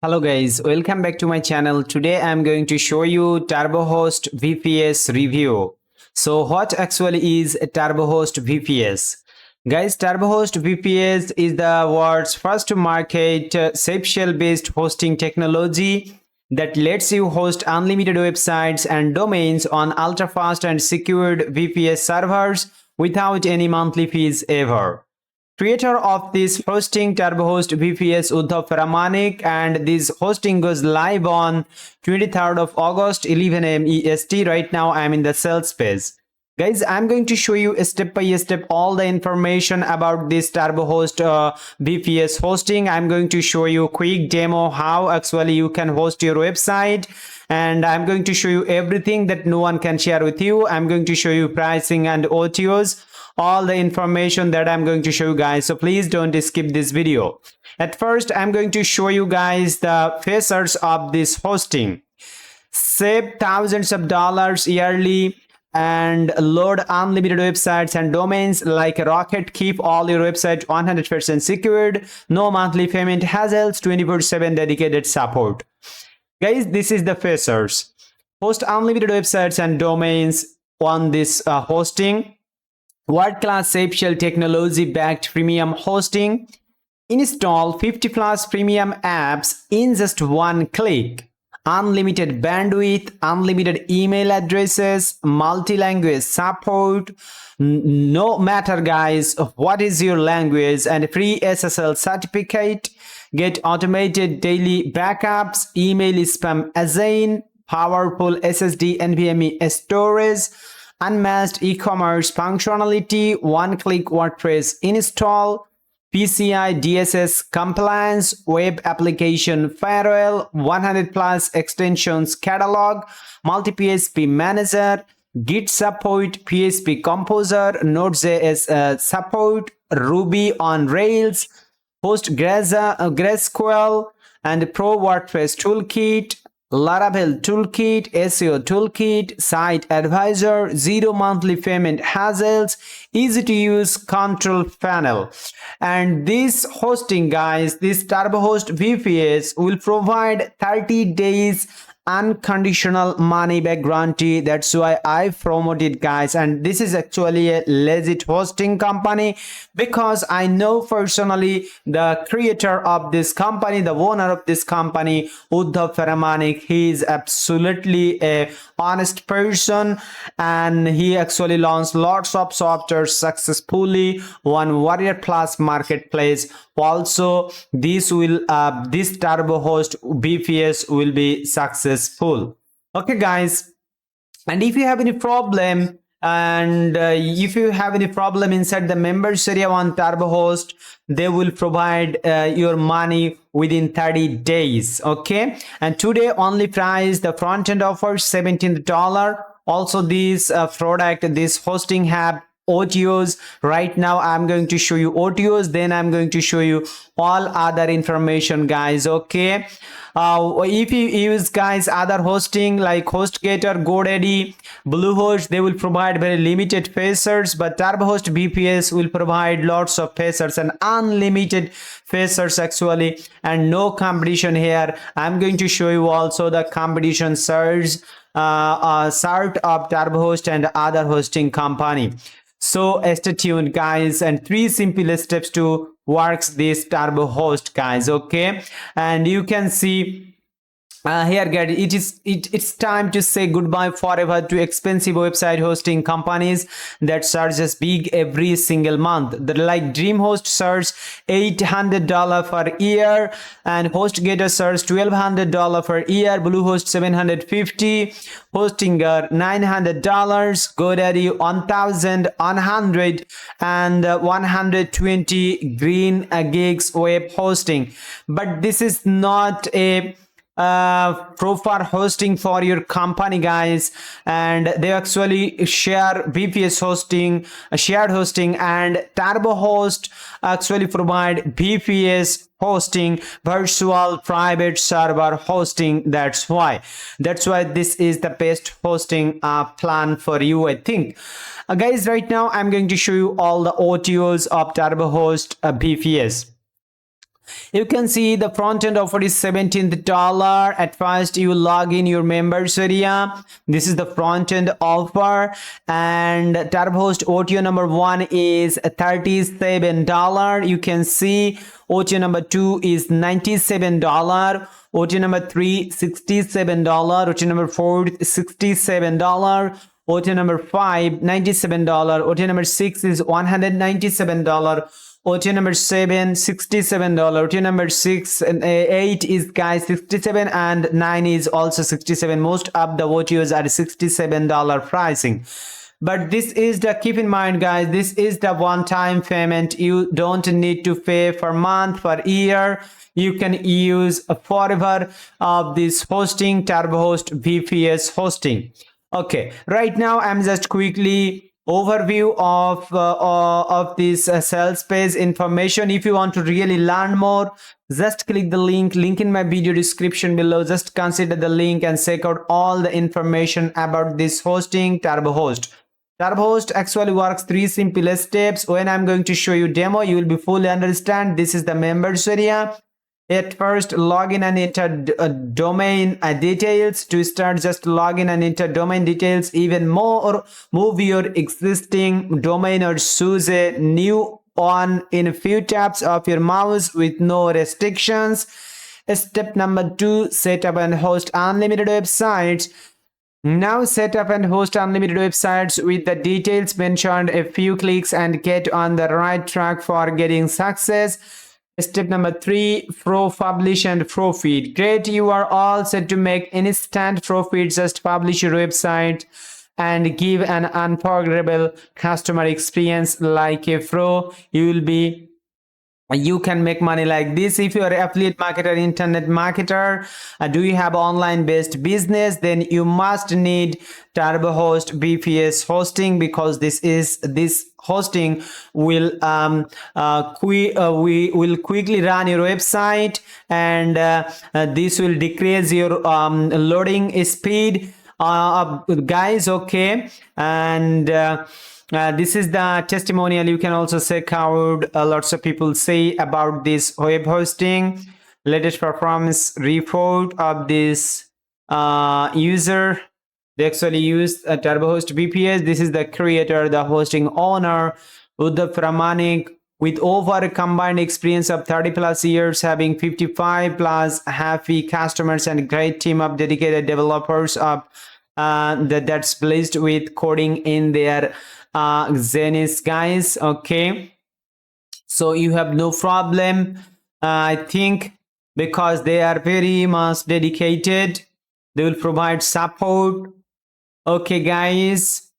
Hello guys, welcome back to my channel. Today I'm going to show you TurboHost VPS review. So what actually is a TurboHost VPS? Guys, TurboHost VPS is the world's first to market SafeShell based hosting technology that lets you host unlimited websites and domains on ultra fast and secured VPS servers without any monthly fees ever. Creator of this hosting TurboHost VPS Uddhav Pramanik, and this hosting goes live on 23rd of August 11 am EST. Right now I am in the sales page. Guys, I'm going to show you step by step all the information about this TurboHost VPS hosting. I'm going to show you quick demo how actually you can host your website, and I'm going to show you everything that no one can share with you. I'm going to show you pricing and OTOs, all the information that I'm going to show you guys, so please don't skip this video. At first I'm going to show you guys the features of this hosting. Save thousands of dollars yearly and load unlimited websites and domains like a rocket. Keep all your website 100% secured, no monthly payment hassles, 24/7 dedicated support. Guys, this is the features. Host unlimited websites and domains on this hosting. World-class SafeShell technology-backed premium hosting. Install 50 plus premium apps in just one click. Unlimited bandwidth, unlimited email addresses, multi-language support, no matter guys what is your language, and free SSL certificate. Get automated daily backups, email spam assign, powerful SSD NVMe storage, unmatched e-commerce functionality, one-click WordPress install, PCI DSS compliance, web application firewall, 100 plus extensions catalog, multi-PHP manager, Git support, PHP Composer, Node.js support, Ruby on Rails, PostgreSQL, and Pro WordPress Toolkit, Laravel Toolkit, SEO Toolkit, Site Advisor, zero monthly payment hassles, easy to use control panel. And this hosting guys, this TurboHost VPS will provide 30 days unconditional money back guarantee. That's why I promote it guys, and this is actually a legit hosting company because I know personally the creator of this company, the owner of this company, Uddhav Pramanik. He is absolutely a honest person, and he actually launched lots of software successfully on Warrior Plus marketplace. Also this TurboHost VPS will be successful. Okay guys, and if you have any problem inside the members area on TurboHost, they will provide your money within 30 days. Okay, and today only price the front end offer $17. Also this product, this hosting have OTOs. Right now I'm going to show you OTOs, then I'm going to show you all other information guys. Okay, if you use guys other hosting like HostGator, GoDaddy, Bluehost, they will provide very limited features, but TurboHost VPS will provide lots of features and unlimited features actually, and no competition here. I'm going to show you also the competition search of TurboHost and other hosting company. So stay tuned guys, and 3 simple steps to works this TurboHost guys. Okay, and you can see here guys, it's time to say goodbye forever to expensive website hosting companies that charges big every single month. They're like DreamHost charge $800 per year, and HostGator charge $1,200 per year, Bluehost $750, Hostinger $900, GoDaddy $1,100, and 120 green gigs web hosting. But this is not a proper hosting for your company guys, and they actually share VPS hosting, shared hosting, and TurboHost actually provide VPS hosting, virtual private server hosting. That's why this is the best hosting plan for you, I think. Guys, right now I'm going to show you all the OTOs of TurboHost VPS. You can see the front end offer is $17. At first you log in your members area. This is the front end offer, and TurboHost OTO number 1 is $37. You can see OTO number 2 is $97. OTO number 3 $67. OTO number 4 $67. OTO number 5 $97. OTO number 6 is $197. OTO number 7 $67. OTO number 6 and 8 is guys 67, and 9 is also 67. Most of the OTOs are $67 pricing. But this is the, keep in mind guys, this is the one-time payment. You don't need to pay for month, for year. You can use forever of this hosting, TurboHost VPS hosting. Okay, right now I'm just quickly overview of this sales page information. If you want to really learn more, just click the link in my video description below. Just consider the link and check out all the information about this hosting, TurboHost. TurboHost actually works 3 simple steps. When I'm going to show you demo, you will be fully understand. This is the members area. At first, log in and enter domain details. To start, just log in and enter domain details. Even more, move your existing domain or choose a new one in a few taps of your mouse with no restrictions. Step number 2, set up and host unlimited websites. Now set up and host unlimited websites with the details mentioned. A few clicks and get on the right track for getting success. Step number 3, pro publish and profit. Great, you are all set to make instant profit. Just publish your website and give an unforgettable customer experience like a pro. You can make money like this. If you are an affiliate marketer, internet marketer, do you have online based business, then you must need TurboHost VPS hosting, because this hosting will quickly run your website, and this will decrease your loading speed, guys. Okay, and this is the testimonial. You can also check out lots of people say about this web hosting. Latest performance report of this user. They actually used TurboHost VPS. This is the creator, the hosting owner, Uddhav Pramanik, with over a combined experience of 30 plus years, having 55 plus happy customers and a great team of dedicated developers of that's blessed with coding in their Zenith, guys. Okay, so you have no problem, I think, because they are very much dedicated. They will provide support. Okay, guys,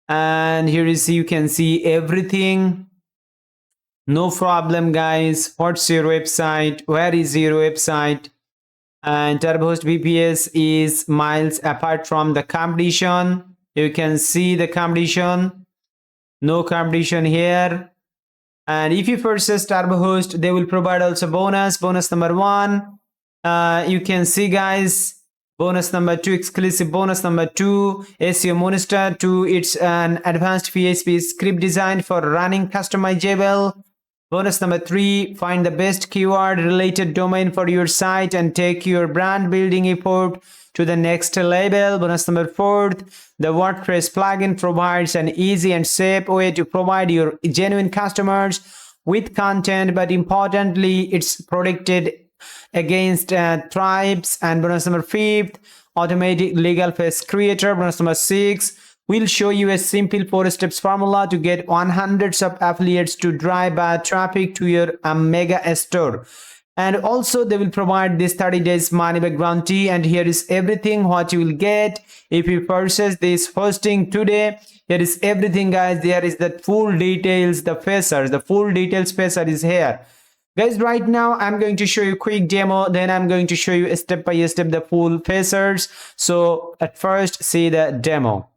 and here is, you can see everything. No problem, guys. What's your website? Where is your website? And TurboHost VPS is miles apart from the competition. You can see the competition. No competition here. And if you purchase TurboHost, they will provide also bonus number 1. You can see, guys, bonus number 2, exclusive bonus number 2, SEO Monster 2. It's an advanced PHP script designed for running customizable. Bonus number 3, find the best keyword related domain for your site and take your brand building effort to the next level. Bonus number 4, the WordPress plugin provides an easy and safe way to provide your genuine customers with content, but importantly, it's protected against tribes. And bonus number 5, automatic legal face creator. Bonus number 6, we'll show you a simple 4-step formula to get 100s of affiliates to drive traffic to your mega store. And also they will provide this 30 days money back guarantee. And here is everything what you will get if you purchase this hosting today. Here is everything, guys. There is the full details, the full details spacer is here. Guys, right now I'm going to show you a quick demo, then I'm going to show you step by step the full facers. So at first, see the demo.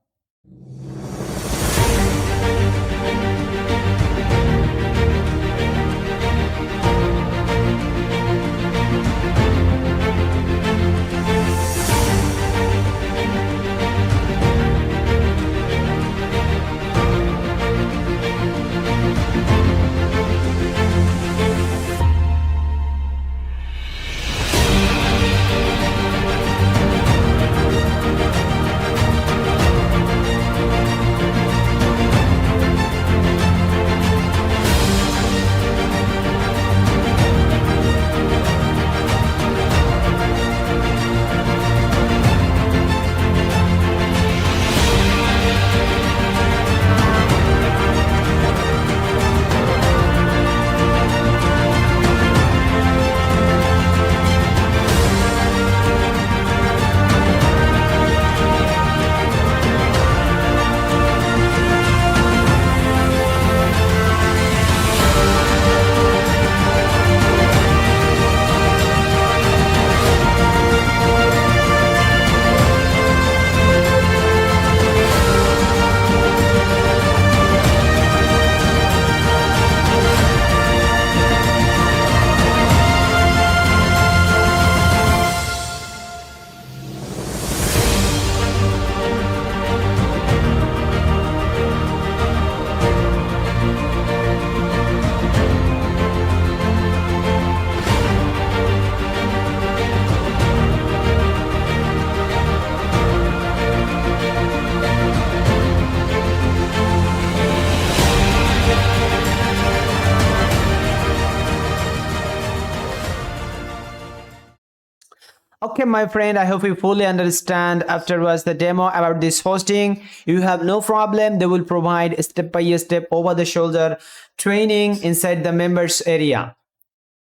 Okay, my friend, I hope you fully understand afterwards the demo about this hosting. You have no problem. They will provide step by step over the shoulder training inside the members area.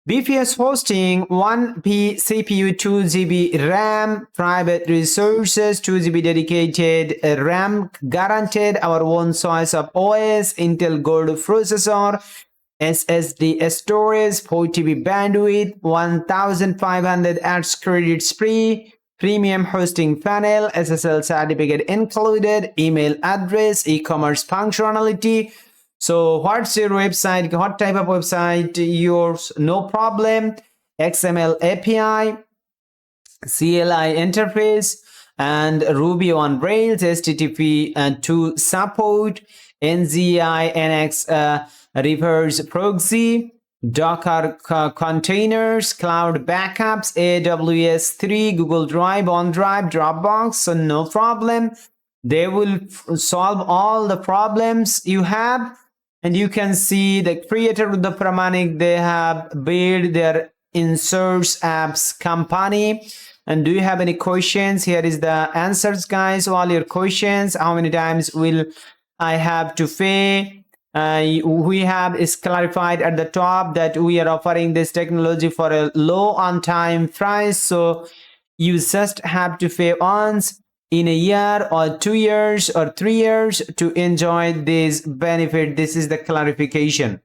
VPS hosting 1P CPU, 2 GB RAM, private resources, 2 GB dedicated RAM, guaranteed our own choice of OS, Intel Gold processor, SSD storage, 4 TB bandwidth, 1500 ads credits free, premium hosting panel, SSL certificate included, email address, e-commerce functionality. So what's your website? What type of website? Yours? No problem. XML API, CLI interface, and Ruby on Rails, HTTP to support, NZI NX reverse proxy, Docker containers, cloud backups, AWS 3, Google Drive, OneDrive, Dropbox. So no problem. They will solve all the problems you have. And you can see the creator of the Pramanik, they have built their inserts apps company. And do you have any questions? Here is the answers, guys. All your questions. How many times will I have to pay? We have is clarified at the top that we are offering this technology for a low on time price. So you just have to pay once in a year or 2 years or 3 years to enjoy this benefit. This is the clarification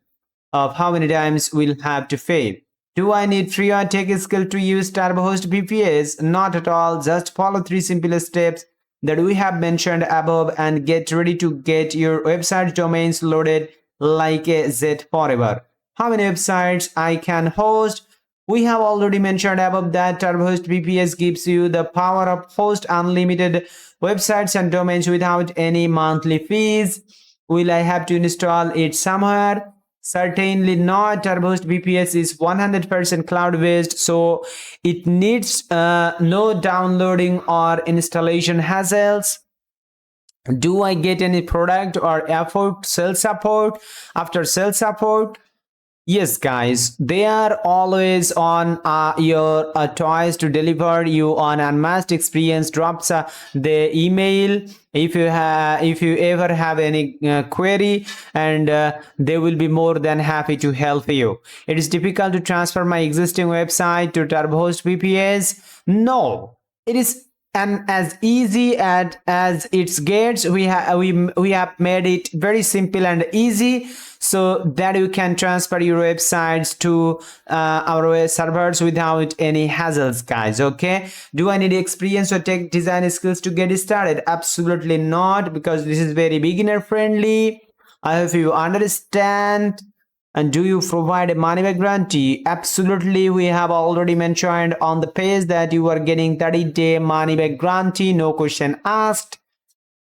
of how many times we'll have to pay. Do I need free or tech skill to use TurboHost VPS? Not at all. Just follow 3 simple steps that we have mentioned above and get ready to get your website domains loaded like a Z forever. How many websites I can host? We have already mentioned above that TurboHost VPS gives you the power of host unlimited websites and domains without any monthly fees. Will I have to install it somewhere? Certainly not. TurboHost VPS is 100% cloud-based, so it needs no downloading or installation hassles. Do I get any product or effort sales support after sales support? Yes, guys, they are always on your toys to deliver you on unmatched experience. Drops the email if you ever have any query, and they will be more than happy to help you. It is difficult to transfer my existing website to TurboHost VPS. No, it is and as easy as it gets. We have made it very simple and easy so that you can transfer your websites to our servers without any hassles, guys. Okay, do I need experience or tech design skills to get started? Absolutely not, because this is very beginner friendly. I hope you understand. And do you provide a money back guarantee? Absolutely. We have already mentioned on the page that you are getting 30-day money back guarantee, no question asked.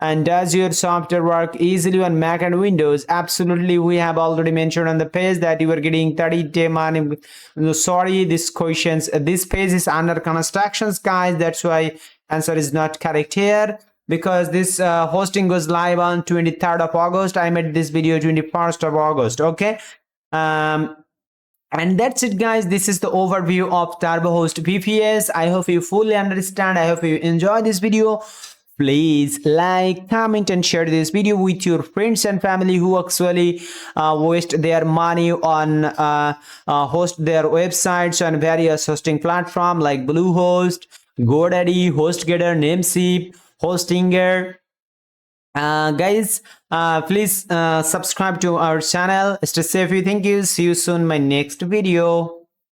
And does your software work easily on Mac and Windows? Absolutely. We have already mentioned on the page that you are getting 30-day money. No, sorry, this page is under constructions, guys. That's why answer is not correct here, because this hosting goes live on 23rd of August. I made this video 21st of August. Okay. And that's it, guys. This is the overview of TurboHost VPS. I hope you fully understand. I hope you enjoy this video. Please like, comment, and share this video with your friends and family who actually waste their money on host their websites on various hosting platforms like Bluehost, GoDaddy, HostGator, Namecheap, Hostinger. Guys, please subscribe to our channel. Stay safe. Thank you. See you soon in my next video.